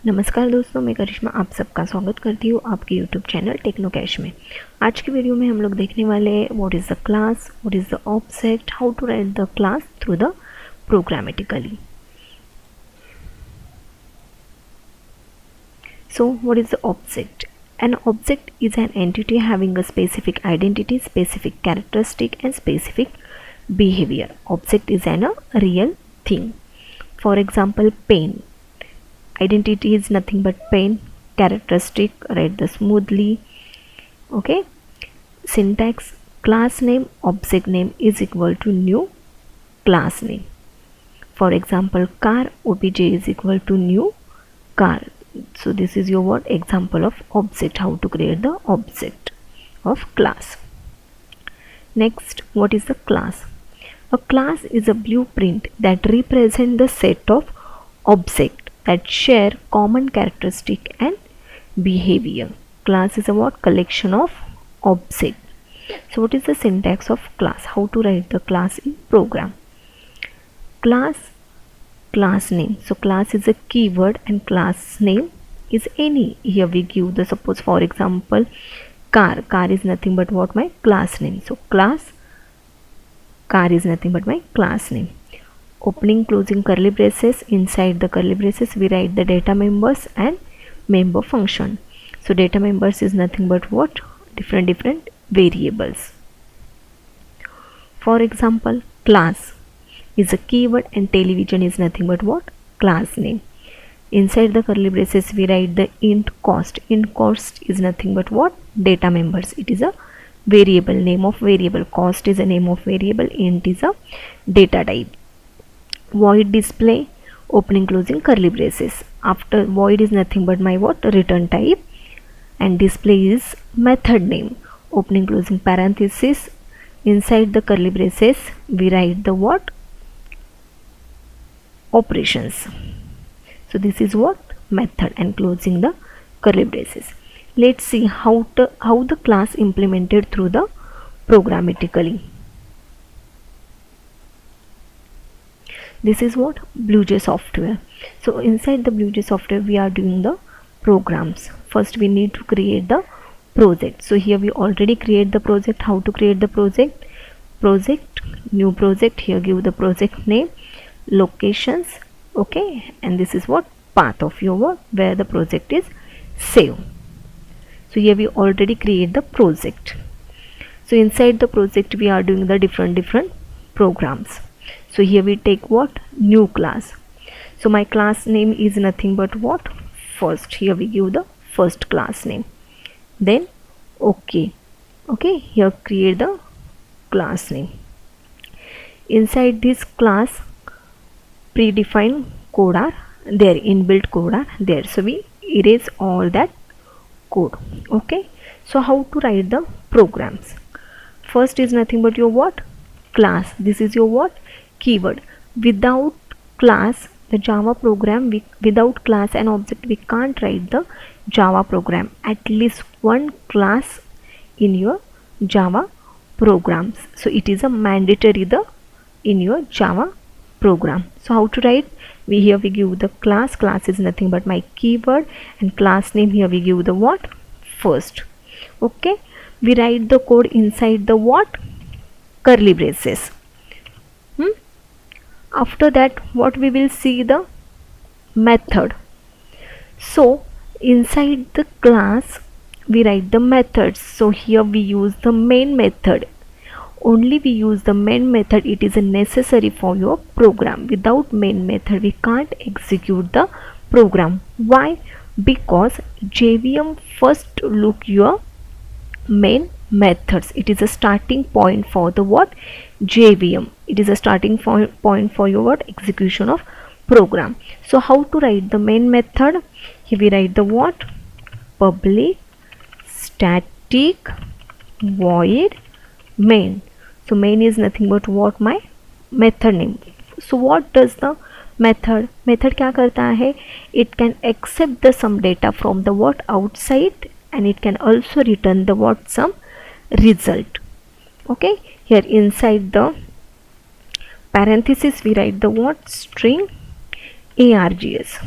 नमस्कार दोस्तों, मैं करिश्मा आप सबका स्वागत करती हूँ आपके YouTube चैनल टेक्नो कैश में। आज की वीडियो में हम लोग देखने वाले हैं what is the class, what is the object, how to write the class through the programmatically. So what is the object? An object is an entity having a specific identity, specific characteristic and specific behavior. Object is a real thing. For example, pen. Identity is nothing but pen. Characteristic, write the smoothly. Okay. Syntax, class name object name is equal to new class name. For example, car, obj is equal to new car. So this is your what example of object, how to create the object of class. Next, what is the class? A class is a blueprint that represents the set of objects that share common characteristic and behavior. Class is a what? Collection of objects. So what is the syntax of class? How to write the class in program? Class name. So class is a keyword and class name is any. Here we give the, suppose for example, car. Car is nothing but what? My class name. So car is nothing but my class name. Opening closing curly braces, inside the curly braces we write the data members and member function. So data members is nothing but what? Different variables. For example, class is a keyword and television is nothing but what? Class name. Inside the curly braces we write the int cost. Int cost is nothing but what? Data members. It is a variable, name of variable. Cost is a name of variable. Int is a data type. Void display, opening closing curly braces. After void is nothing but my what? Return type, and display is method name. Opening closing parenthesis. Inside the curly braces we write the what? Operations. So this is what? Method, and closing the curly braces. Let's see how the class implemented through the programmatically. This is what? Bluej Software. So inside the Bluej Software we are doing the programs. First we need to create the project. So here we already create the project. How to create the project? New project. Here give the project name, locations, okay, and this is what? Path of your work where the project is saved. So here we already create the project. So inside the project we are doing the different programs. So here we take what? New class. So my class name is nothing but what? First. Here we give the first class name. Then okay. Here create the class name. Inside this class predefined code are there, inbuilt code are there. So we erase all that code. Okay. So how to write the programs? First is nothing but your what? Class. This is your what? Keyword. Without class, the Java program, without class and object we can't write the Java program. At least one class in your Java programs. So it is a mandatory in your Java program. So how to write? Here we give the class. Class is nothing but my keyword, and class name here we give the what? First. Okay. We write the code inside the what? Curly braces. After that what we will see? The method. So inside the class we write the methods. So here we use the main method. Only we use the main method. It is necessary for your program. Without main method we can't execute the program. Why? Because JVM first look your main methods. It is a starting point for the what? JVM. It is a starting point for your what? Execution of program. So how to write the main method? Here we write the what? Public static void main. So main is nothing but what? My method name. So what does the method? Method क्या करता है? It can accept the some data from the what? Outside, and it can also return the what? Some result. Okay. Here inside the parenthesis we write the what? String args.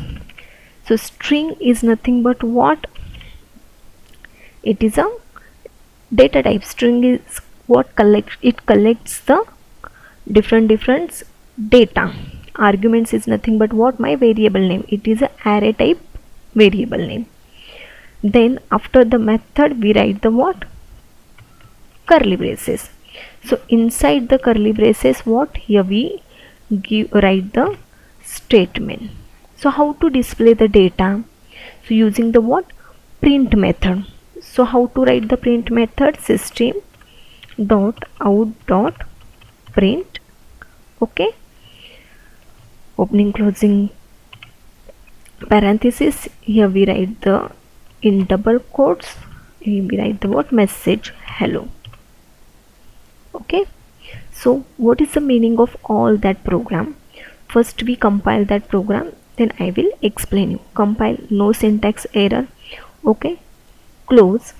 So string is nothing but what? It is a data type. String is what collects the different data. Arguments is nothing but what? My variable name. It is a array type variable name. Then after the method we write the what? Curly braces. So inside the curly braces, what? Here we write the statement. So how to display the data? So using the what? Print method. So how to write the print method? System dot out dot print. Okay, opening closing parenthesis. Here we write the in double quotes, here we write the what? Message hello. Okay, so what is the meaning of all that program? First we compile that program, then I will explain you. Compile, no syntax error. Okay, close,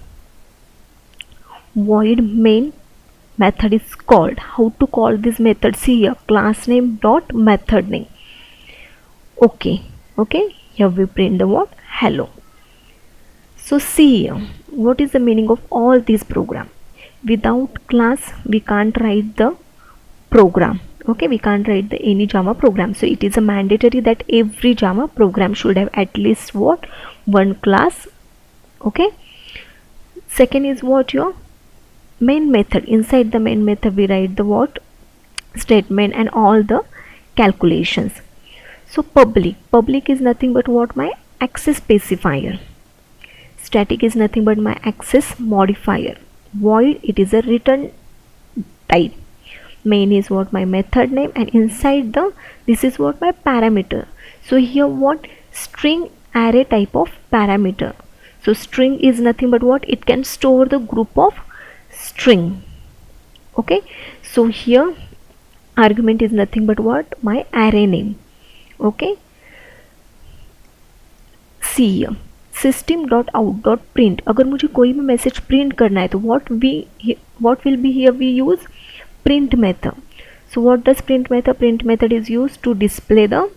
void main method is called. How to call this method? See here, class name dot method name. Okay, here we print the what? Hello. So see here, what is the meaning of all these program? Without class we can't write the program. Okay, we can't write the any Java program. So it is a mandatory that every Java program should have at least what? One class. Okay, second is what? Your main method. Inside the main method we write the what? Statement and all the calculations. So public is nothing but what? My access specifier. Static is nothing but my access modifier. Void, it is a return type. Main is what? My method name, and inside the this is what? My parameter. So here what? String array type of parameter. So string is nothing but what? It can store the group of string. Okay, so here argument is nothing but what? My array name. Okay, see here, system.out.print. अगर मुझे कोई भी message print करना है तो what will be here? We use print method. So what does print method? Print method is used to display the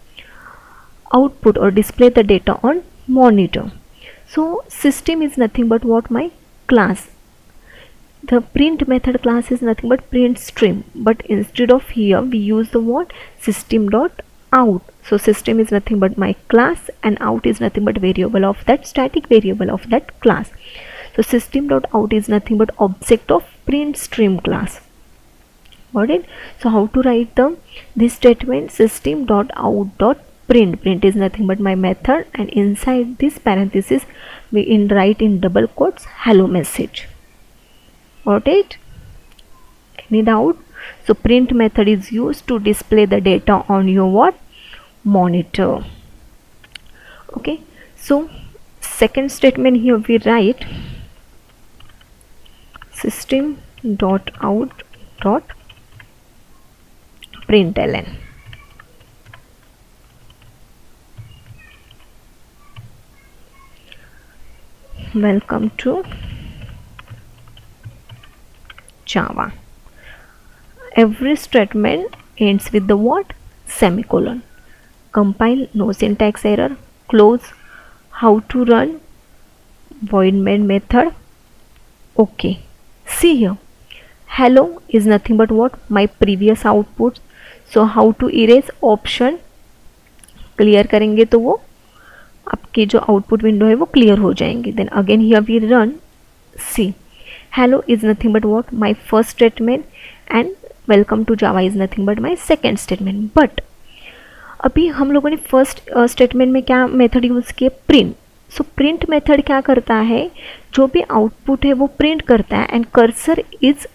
output or display the data on monitor. So system is nothing but what? My class. The print method class is nothing but print stream, but instead of here we use the what? System.out. So system is nothing but my class and out is nothing but variable of that static variable of that class. So system.out is nothing but object of print stream class. Got it? So how to write this statement? System.out.print. Print is nothing but my method, and inside this parenthesis we write in double quotes hello message. Got it? Any doubt? So print method is used to display the data on your what? Monitor. Okay, so second statement here we write system.out.println. Welcome to Java. Every statement ends with the what? Semicolon. Compile, no syntax error. Close, how to run, void main method. Okay, see here, hello is nothing but what? My previous output. So how to erase? Option clear करेंगे तो वो आपकी जो output window है वो clear हो जाएंगी. Then again here we run. See, hello is nothing but what? My first statement, and welcome to Java is nothing but my second statement. But अभी हम लोगों ने फर्स्ट स्टेटमेंट में क्या मेथड यूज़ किया? प्रिंट. सो प्रिंट मेथड क्या करता है? जो भी आउटपुट है वो प्रिंट करता है and cursor is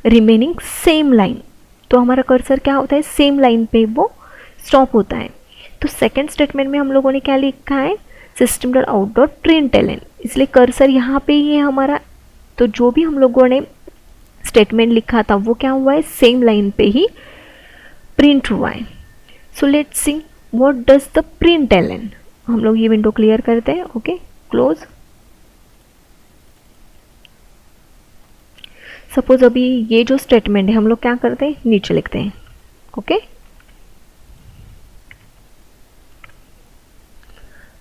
remaining same line. तो हमारा कर्सर क्या होता है? सेम लाइन पे वो स्टॉप होता है. तो सेकेंड स्टेटमेंट में हम लोगों ने क्या लिखा है? system.out.println. इसलिए कर्सर यहाँ पे ही है हमारा. तो जो भी हम लोगों ने स्टेटमेंट लिखा था वो क्या हुआ है? सेम लाइन पे ही प्रिंट हुआ है. So let's see what does the println. हम लोग ये विंडो क्लियर करते हैं. Okay, close. सपोज अभी ये जो स्टेटमेंट है हम लोग क्या करते हैं? नीचे लिखते हैं. ओके,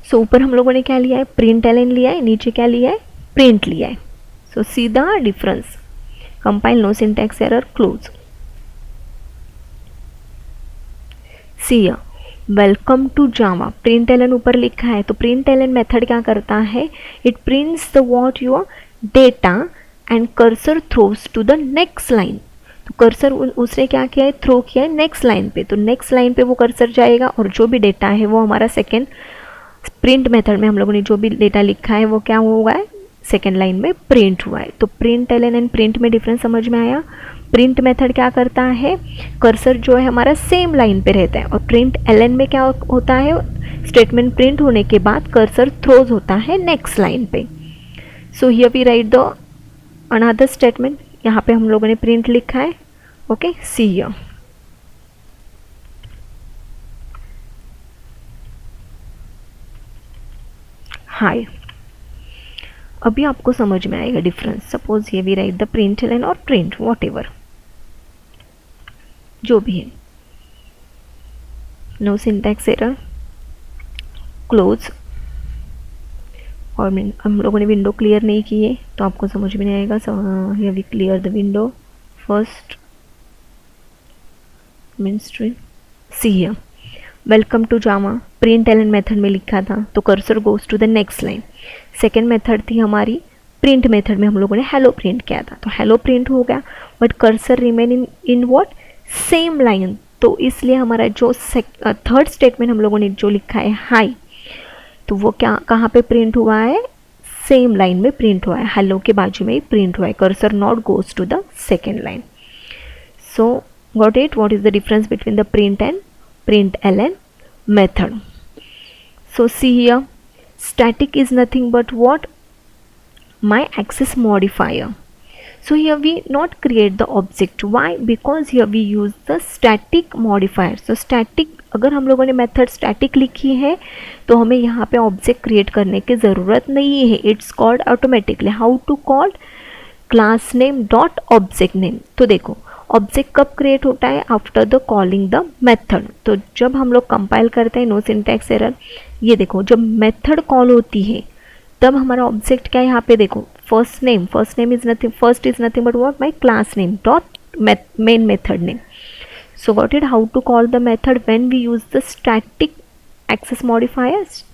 सो ऊपर हम लोगों ने क्या लिया है, println लिया है, नीचे क्या लिया है, प्रिंट लिया है. So see the difference. Compile, no syntax error, close. See welcome to Java. println ऊपर लिखा है, तो println मेथड क्या करता है, it prints the what your data and cursor throws to the next line. तो कर्सर उसने क्या किया है, थ्रो किया है नेक्स्ट लाइन पे, तो नेक्स्ट लाइन पे वो कर्सर जाएगा और जो भी डेटा है वो हमारा सेकेंड प्रिंट मेथड में हम लोगों ने जो भी डेटा लिखा है वो क्या हुआ है, सेकेंड लाइन में प्रिंट हुआ है. तो println एंड प्रिंट में डिफरेंस समझ में आया. प्रिंट मेथड क्या करता है, कर्सर जो है हमारा सेम लाइन पे रहता है, और println में क्या होता है, स्टेटमेंट प्रिंट होने के बाद कर्सर थ्रोज होता है नेक्स्ट लाइन पे. So here we write the another statement. यहाँ पे हम लोगों ने प्रिंट लिखा है. Okay, see here. हाय, अभी आपको समझ में आएगा डिफरेंस. सपोज ये वी राइट द println और प्रिंट, वॉट एवर जो भी है. No syntax error, close. और हम लोगों ने विंडो क्लियर नहीं की है तो आपको समझ में नहीं आएगा. Here we clear the window first. Main stream. See here, welcome to Java. println method में लिखा था तो cursor goes to the next line. Second method थी हमारी प्रिंट मेथड में हम लोगों ने हेलो प्रिंट किया था, तो हेलो प्रिंट हो गया, but cursor remain in what, same line. तो इसलिए हमारा जो थर्ड स्टेटमेंट हम लोगों ने जो लिखा है हाई, तो वो क्या कहाँ पे प्रिंट हुआ है, सेम लाइन में प्रिंट हुआ है, हेलो के बाजू में ही प्रिंट हुआ है. Cursor not goes to the second line. So got it, what is the difference between the print and println method. So see here, static is nothing but what, my access modifier. So here we not create the object. Why? Because here we use the static modifier. So static, अगर हम लोगों ने method static लिखी है तो हमें यहाँ पे ऑब्जेक्ट क्रिएट करने की ज़रूरत नहीं है. It's called automatically. How to call, class name dot object name. तो देखो ऑब्जेक्ट कब क्रिएट होता है, after the calling the method. तो जब हम लोग कंपाइल करते हैं, नो सिंटैक्स एरर, ये देखो जब मेथड कॉल होती है तब हमारा ऑब्जेक्ट क्या है, यहाँ पे देखो first name is nothing, first is nothing but what, my class name dot main method name. So what it, how to call the method when we use the static access modifiers.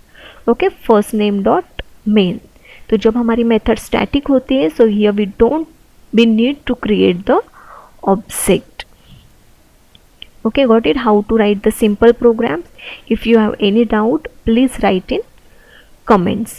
Okay, first name dot main. तो जब हमारी method static होती है, so here we need to create the object. Okay, got it? How to write the simple programs? If you have any doubt, please write in comments.